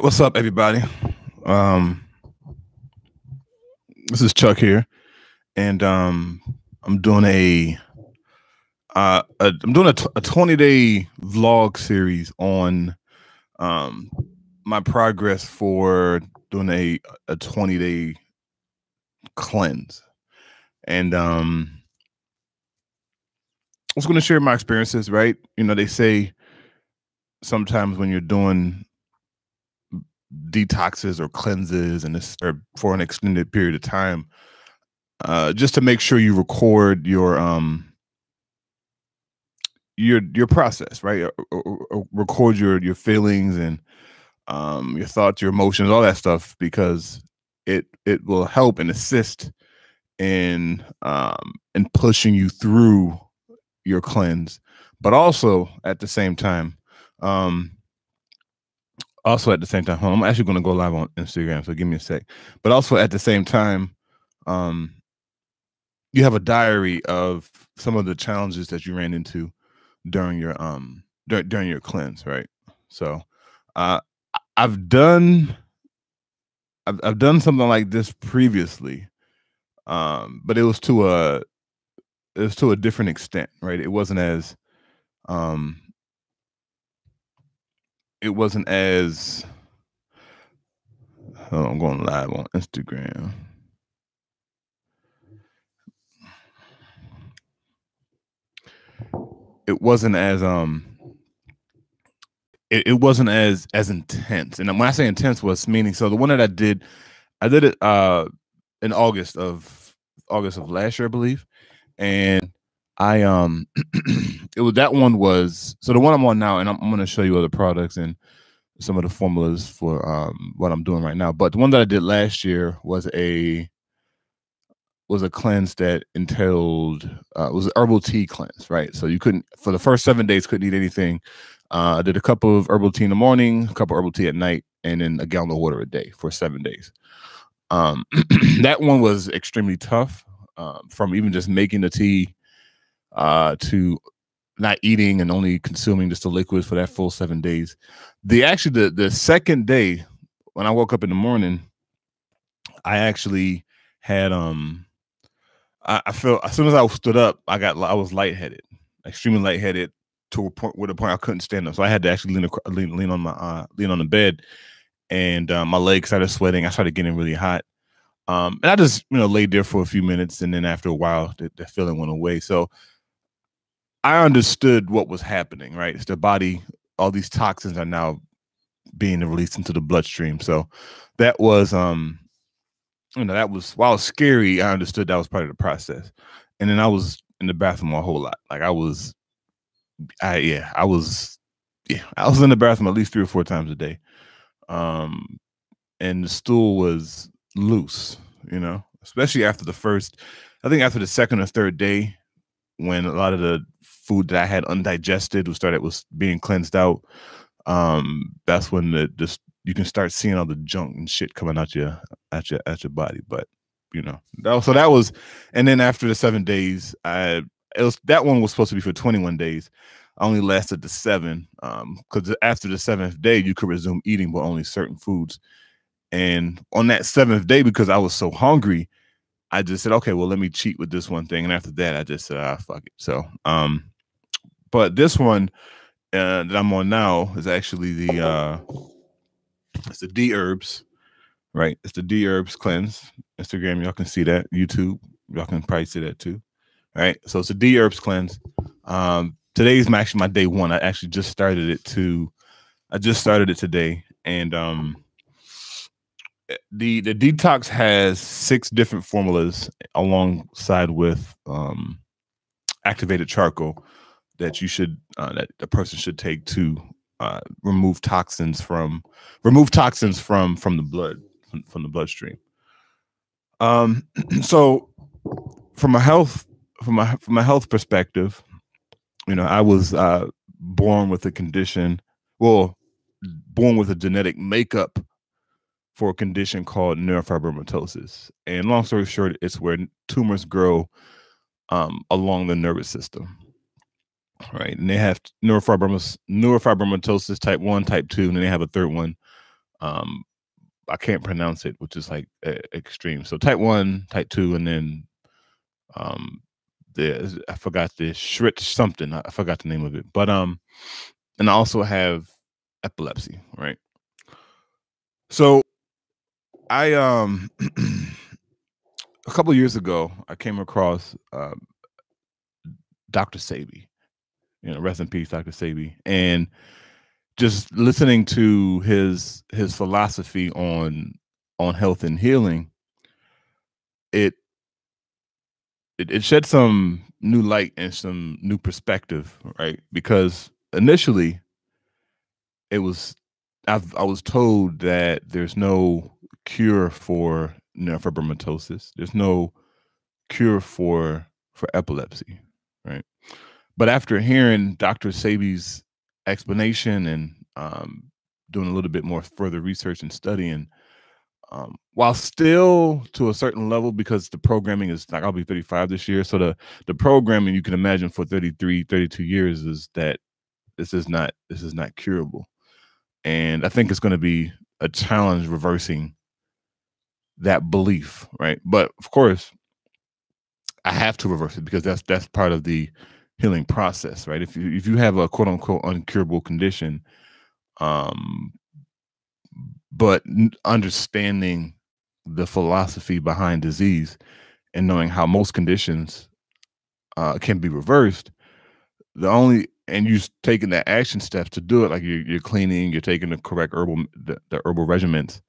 right, what's up, everybody? Um, this is Chuck here, and I'm doing a 20-day vlog series on my progress for doing a 20-day cleanse, and I was going to share my experiences. Right, they say sometimes when you're doing detoxes or cleanses and this or for an extended period of time, just to make sure you record your process, right? Or record your feelings and your thoughts, your emotions, all that stuff, because it will help and assist in pushing you through your cleanse, but also at the same time. I'm actually going to go live on Instagram, so give me a sec. But also at the same time, you have a diary of some of the challenges that you ran into during your during your cleanse, right? So, I've done something like this previously, but it was to a different extent, right? It wasn't as oh, I'm going live on Instagram. It wasn't as it wasn't as intense. And when I say intense, was meaning, so the one that I did it in August of last year, I believe. And I it was, that one was, so the one I'm on now, and I'm going to show you other products and some of the formulas for what I'm doing right now. But the one that I did last year was a cleanse that entailed was an herbal tea cleanse, right? So you couldn't, for the first 7 days, couldn't eat anything. I did a cup of herbal tea in the morning, a cup of herbal tea at night, and then a gallon of water a day for 7 days. That one was extremely tough, from even just making the tea to not eating and only consuming just the liquids for that full 7 days. The second day, when I woke up in the morning, I actually had I felt, as soon as I stood up, I was lightheaded, extremely lightheaded, to a point I couldn't stand up. So I had to actually lean on the bed, and my legs started sweating. I started getting really hot, and I just laid there for a few minutes, and then after a while, the feeling went away. So I understood what was happening. Right, it's the body. All these toxins are now being released into the bloodstream. So that was that was, while scary, I understood that was part of the process. And then I was in the bathroom a whole lot. Like I was in the bathroom at least 3 or 4 times a day. And the stool was loose, especially after after the second or third day, when a lot of the food that I had undigested was being cleansed out. That's when you can start seeing all the junk and shit coming out your body. But that was, and then after the 7 days, that one was supposed to be for 21 days. I only lasted the 7, because after the 7th day, you could resume eating, but only certain foods. And on that 7th day, because I was so hungry, I just said, okay, well, let me cheat with this one thing. And after that, I just said, fuck it. So, but this one that I'm on now is actually it's the DHerbs, right? It's the DHerbs Cleanse. Instagram, y'all can see that. YouTube, y'all can probably see that too. All right, so it's a DHerbs Cleanse. Today's actually my day 1. I actually just started it today, and the detox has 6 different formulas alongside with activated charcoal that that the person should take to remove toxins from the blood, from the bloodstream. So from a health perspective, I was born with a condition, born with a genetic makeup for a condition called neurofibromatosis. And long story short, it's where tumors grow along the nervous system. Right, and they have neurofibromatosis type 1, type 2, and then they have a third one, I can't pronounce it, which is like extreme. So type 1, type 2, and then I forgot the Schritt something. I forgot the name of it. But and I also have epilepsy, right? So I a couple of years ago, I came across Dr. Sebi, rest in peace, Dr. Sebi, and just listening to his philosophy on health and healing, it shed some new light and some new perspective, right? Because initially, I was told that there's no cure for neurofibromatosis. There's no cure for epilepsy, right? But after hearing Dr. Sebi's explanation and doing a little bit more further research and studying, while still to a certain level, because the programming is like, I'll be 35 this year. So the programming, you can imagine, for 33, 32 years is that this is not curable. And I think it's going to be a challenge reversing that belief, right? But of course, I have to reverse it because that's part of the healing process, right? If you have a quote unquote uncurable condition, but understanding the philosophy behind disease and knowing how most conditions can be reversed, and you taking that action steps to do it, like you're cleaning, you're taking the correct herbal regimens.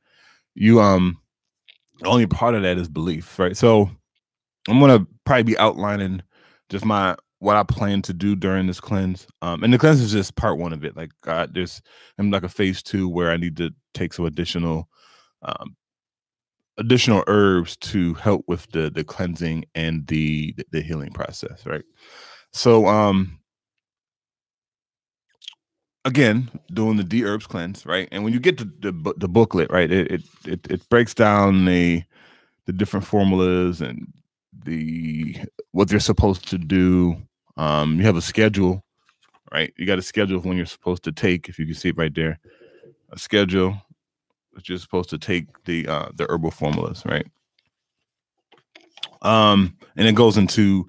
The only part of that is belief, right? So I'm gonna probably be outlining just what I plan to do during this cleanse. And the cleanse is just part one of it. Like I'm like a phase 2 where I need to take some additional herbs to help with the cleansing and the healing process, right? So again, doing the DHerbs Cleanse, right? And when you get the booklet, right, it breaks down the different formulas and what they're supposed to do. You have a schedule, right? You got a schedule of when you're supposed to take, if you can see it right there, a schedule that you're supposed to take the herbal formulas, right? And it goes into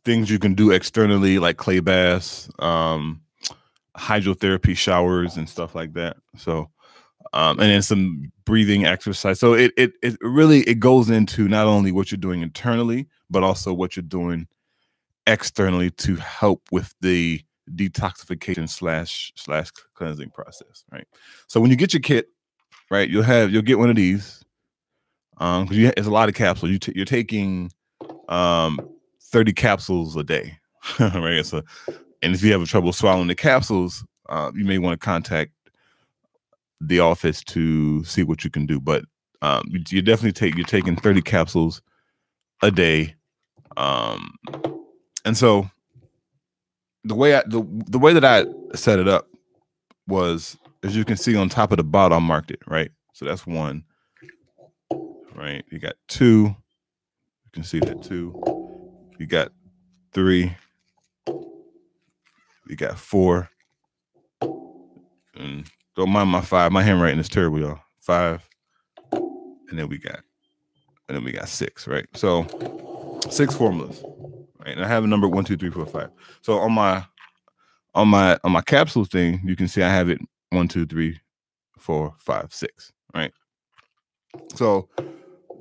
things you can do externally, like clay baths, hydrotherapy showers and stuff like that. So and then some breathing exercise. So it really goes into not only what you're doing internally, but also what you're doing externally to help with the detoxification slash cleansing process, right? So when you get your kit, right, you'll get one of these, because it's a lot of capsules. You're taking 30 capsules a day, right? So, and if you have trouble swallowing the capsules, you may want to contact the office to see what you can do. But you definitely you're taking 30 capsules a day. And so the way that I set it up was, as you can see on top of the bottle, I marked it, right? So that's 1, right? You got 2. You can see that 2. You got 3. You got 4. And don't mind my 5. My handwriting is terrible, y'all. 5. And then we got 6, right? So 6 formulas, right? And I have a number 1, 2, 3, 4, 5. So on my capsule thing, you can see I have it 1, 2, 3, 4, 5, 6, right? So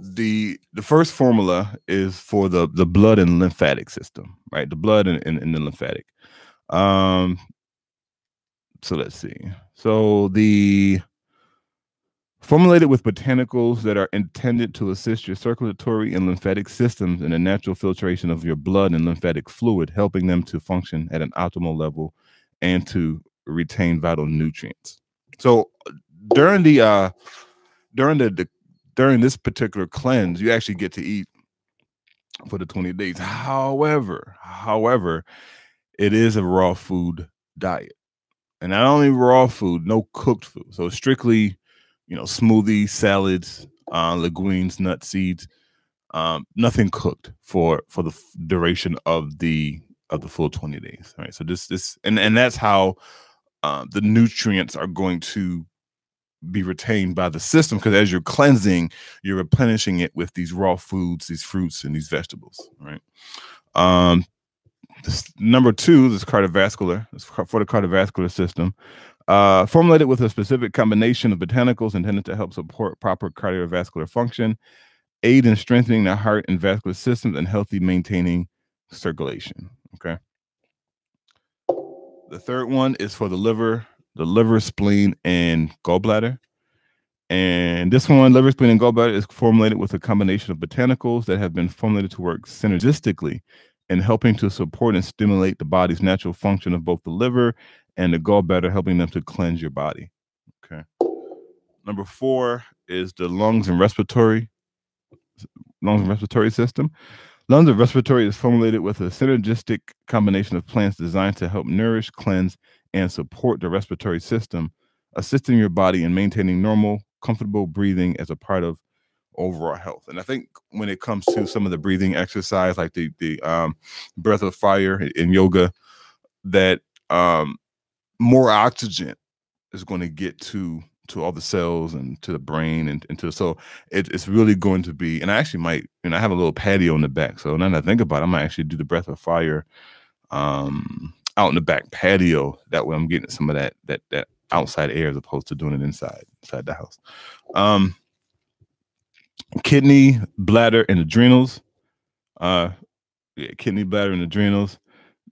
the first formula is for the blood and lymphatic system, right? The blood and the lymphatic. So let's see. So the formulated with botanicals that are intended to assist your circulatory and lymphatic systems in the natural filtration of your blood and lymphatic fluid, helping them to function at an optimal level and to retain vital nutrients. So during this particular cleanse, you actually get to eat for the 20 days. However, it is a raw food diet. And not only raw food, no cooked food. So strictly, smoothies, salads, legumes, nuts, seeds, nothing cooked for the duration of the full 20 days. Right. So this and that's how the nutrients are going to be retained by the system, because as you're cleansing, you're replenishing it with these raw foods, these fruits, and these vegetables, right? Number 2 is cardiovascular. It's for the cardiovascular system. Formulated with a specific combination of botanicals intended to help support proper cardiovascular function, aid in strengthening the heart and vascular systems, and healthy maintaining circulation. Okay. The third one is for the liver, spleen, and gallbladder. And this one, liver, spleen, and gallbladder, is formulated with a combination of botanicals that have been formulated to work synergistically in helping to support and stimulate the body's natural function of both the liver and the gallbladder, helping them to cleanse your body. Okay. Number 4 is the lungs and respiratory system. Lungs and respiratory is formulated with a synergistic combination of plants designed to help nourish, cleanse, and support the respiratory system, assisting your body in maintaining normal, comfortable breathing as a part of overall health. And I think when it comes to some of the breathing exercise, like the breath of fire in yoga, that more oxygen is going to get to all the cells and to the brain and so it's really going to be. And I actually might, I have a little patio in the back, so now that I think about it, I might actually do the breath of fire out in the back patio. That way I'm getting some of that outside air as opposed to doing it inside the house. Kidney, bladder, and adrenals. Kidney, bladder, and adrenals.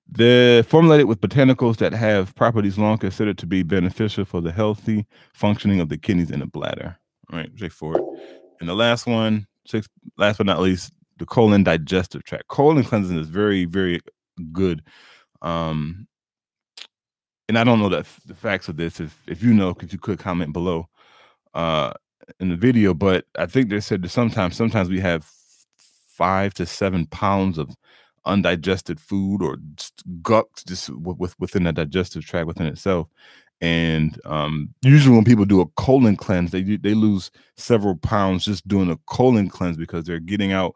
They're formulated with botanicals that have properties long considered to be beneficial for the healthy functioning of the kidneys and the bladder. All right, straightforward. And the last one, last but not least, the colon digestive tract. Colon cleansing is very, very good. And I don't know the facts of this. If you know, could you comment below in the video? But I think they said that sometimes we have 5 to 7 pounds of undigested food or guts just within the digestive tract within itself. And usually when people do a colon cleanse, they lose several pounds just doing a colon cleanse, because they're getting out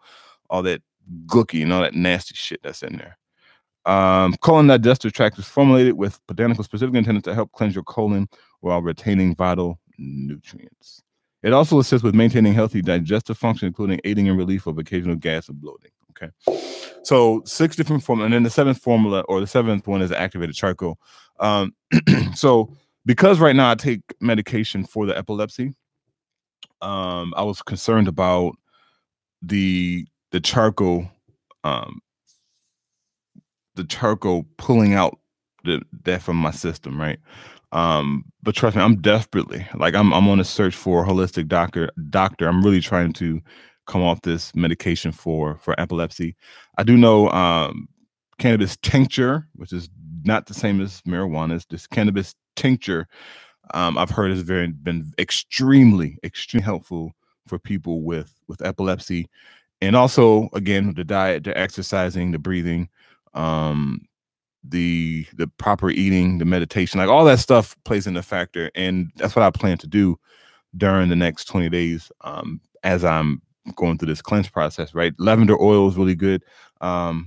all that gooky and all that nasty shit that's in there. Colon digestive tract is formulated with botanicals specifically intended to help cleanse your colon while retaining vital nutrients. It also assists with maintaining healthy digestive function, including aiding in relief of occasional gas and bloating. Okay, so 6 different formulas, and then the 7th formula, or the 7th one, is activated charcoal. So because right now I take medication for the epilepsy, I was concerned about the charcoal, pulling out that from my system, right? But trust me, I'm desperately, like, I'm on a search for a holistic doctor. I'm really trying to come off this medication for epilepsy. I do know cannabis tincture, which is not the same as marijuana. It's this cannabis tincture, I've heard has been extremely helpful for people with epilepsy. And also, again, the diet, the exercising, the breathing, the proper eating, the meditation, like all that stuff plays in a factor. And that's what I plan to do during the next 20 days as I'm going through this cleanse process, right? Lavender oil is really good. I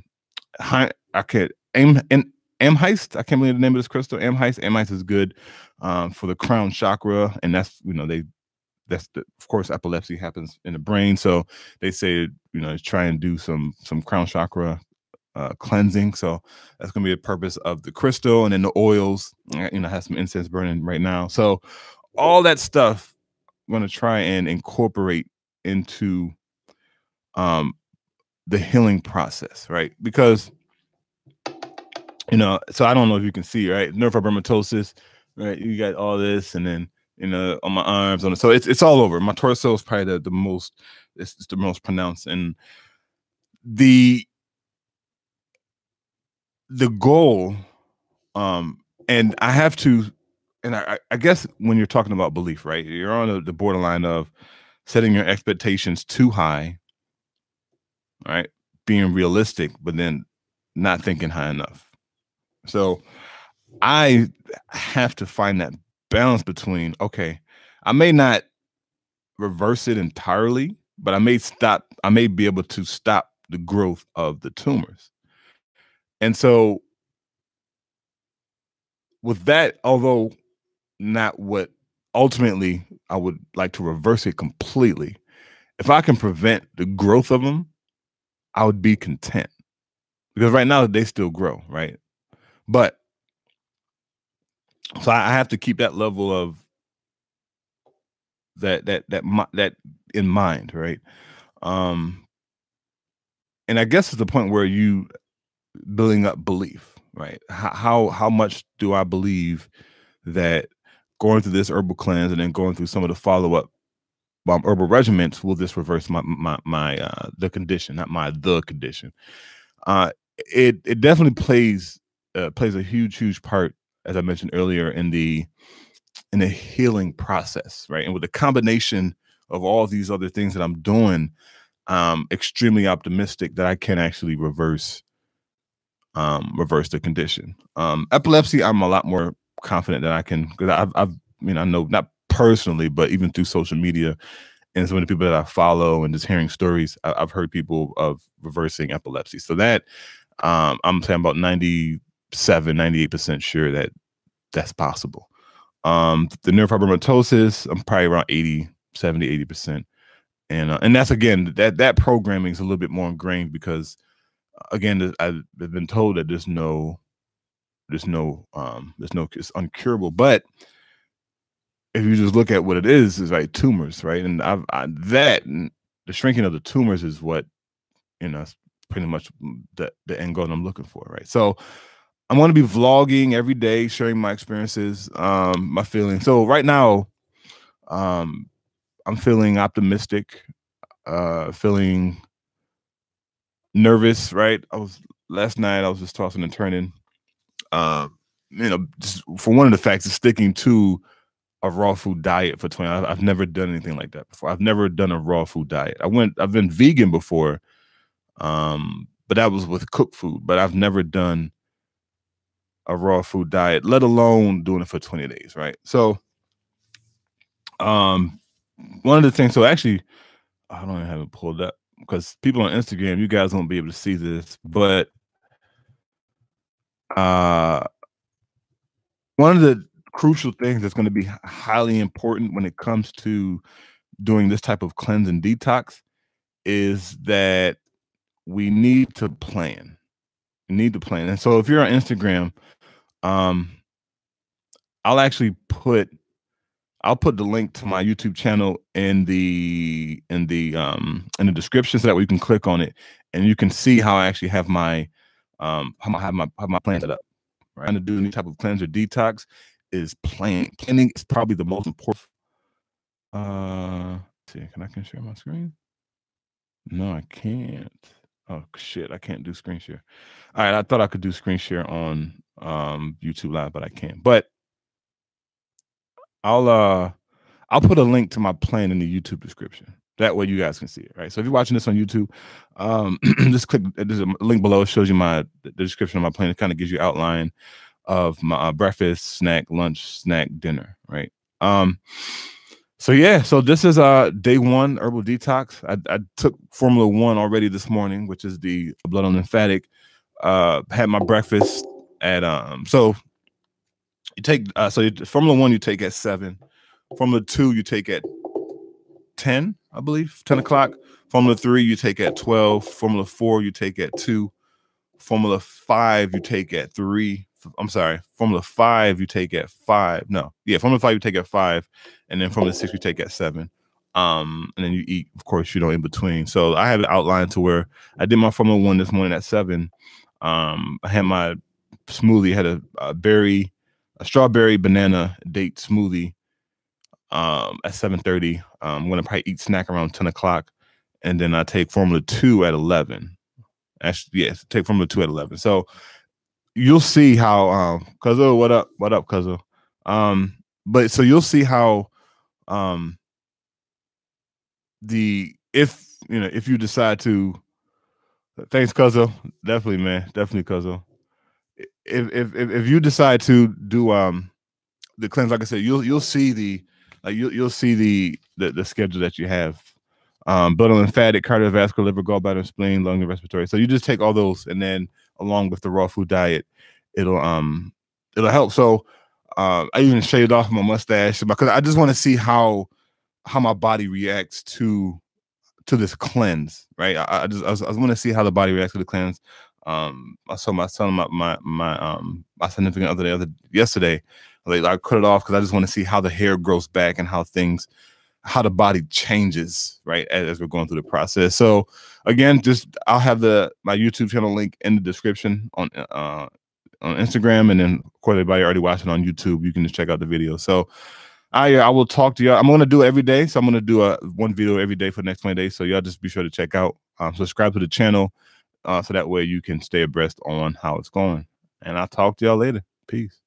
can't Amheist. I can't believe the name of this crystal. Amheist is good for the crown chakra, and that's of course, epilepsy happens in the brain, so they say try and do some crown chakra cleansing. So that's going to be the purpose of the crystal. And then the oils, I have some incense burning right now. So all that stuff I'm going to try and incorporate into the healing process, right? Because so I don't know if you can see, right? Neurofibromatosis, right? You got all this, and then on my arms, so it's all over. My torso is probably the most, it's the most pronounced. And the goal, and I have to, and I guess when you're talking about belief, right, you're on the borderline of setting your expectations too high, right? Being realistic, but then not thinking high enough. So I have to find that balance between, okay, I may not reverse it entirely, but I may be able to stop the growth of the tumors. And so with that, although not what ultimately I would like to reverse it completely. If I can prevent the growth of them, I would be content, because right now they still grow, right? But so I have to keep that level of that in mind, right? And I guess it's the point where you building up belief, right? How much do I believe that going through this herbal cleanse and then going through some of the follow-up herbal regimens will this reverse the condition, not the condition. It definitely plays a huge part, as I mentioned earlier, in the healing process, right? And with the combination of all these other things that I'm doing, I'm extremely optimistic that I can actually reverse the condition. Epilepsy, I'm a lot more confident that I can, because I know, not personally, but even through social media and some of the people that I follow and just hearing stories, I've heard people of reversing epilepsy. So that I'm saying about 98% sure that that's possible. The neurofibromatosis, I'm probably around 80%. And that's, again, that programming is a little bit more ingrained, because again, I've been told that it's uncurable. But if you just look at what it is like tumors, right? And and the shrinking of the tumors is what, it's pretty much the end goal I'm looking for, right? So I'm going to be vlogging every day, sharing my experiences, my feelings. So right now, I'm feeling optimistic, feeling nervous, right? Last night I was just tossing and turning, just for one of the facts of sticking to a raw food diet for 20. I've never done anything like that before. I've never done a raw food diet. I've been vegan before, but that was with cooked food. But I've never done a raw food diet, let alone doing it for 20 days, right? So, one of the things. So actually, I don't even have it pulled up, because people on Instagram, you guys won't be able to see this, but one of the crucial things that's going to be highly important when it comes to doing this type of cleanse and detox is that we need to plan. We need to plan. And so if you're on Instagram, I'll put the link to my YouTube channel in the description, so that way you can click on it and you can see how I actually have my plan set up. Right? And to do any type of cleanse or detox is planning. Planning is probably the most important. See, can I share my screen? No, I can't. Oh shit, I can't do screen share. All right, I thought I could do screen share on YouTube Live, but I can't. But I'll put a link to my plan in the YouTube description. That way you guys can see it, right? So if you're watching this on YouTube, just click. There's a link below. It shows you the description of my plan. It kind of gives you an outline of my breakfast, snack, lunch, snack, dinner, right? So yeah, so this is day 1 herbal detox. I took Formula 1 already this morning, which is the blood on lymphatic. Had my breakfast at so you take Formula 1 you take at 7. Formula 2 you take at 10, I believe, 10 o'clock. Formula 3 you take at 12. Formula 4 you take at 2. Formula 5 you take at 3. I'm sorry, Formula 5 you take at 5. No, yeah, Formula 5 you take at 5, and then Formula 6 you take at 7. And then you eat, of course, in between. So I have it outlined to where I did my Formula 1 this morning at 7. I had my smoothie, had a strawberry banana date smoothie at 7:30. I'm gonna probably eat snack around 10 o'clock, and then I take Formula 2 at 11. Actually, yes, take Formula 2 at 11. So you'll see how Cuzzo, what up, Cuzzo? But so you'll see how if you decide to, thanks Cuzzo, definitely, man, definitely Cuzzo. If you decide to do the cleanse, like I said, you'll see you'll see the schedule that you have. Blood on lymphatic, cardiovascular, liver, gallbladder, spleen, lung, and respiratory. So you just take all those, and then along with the raw food diet, it'll help. So I even shaved off my mustache because I just want to see how how my body reacts to this cleanse, right? I want to see how the body reacts to the cleanse. I saw my son, my significant other yesterday. Like, I cut it off because I just want to see how the hair grows back and how the body changes, right, as we're going through the process. So again, I'll have my YouTube channel link in the description on Instagram, and then of course everybody already watching on YouTube, you can just check out the video. So I will talk to y'all. I'm going to do it every day. So I'm going to do one video every day for the next 20 days. So y'all just be sure to check out, subscribe to the channel, so that way you can stay abreast on how it's going. And I'll talk to y'all later. Peace.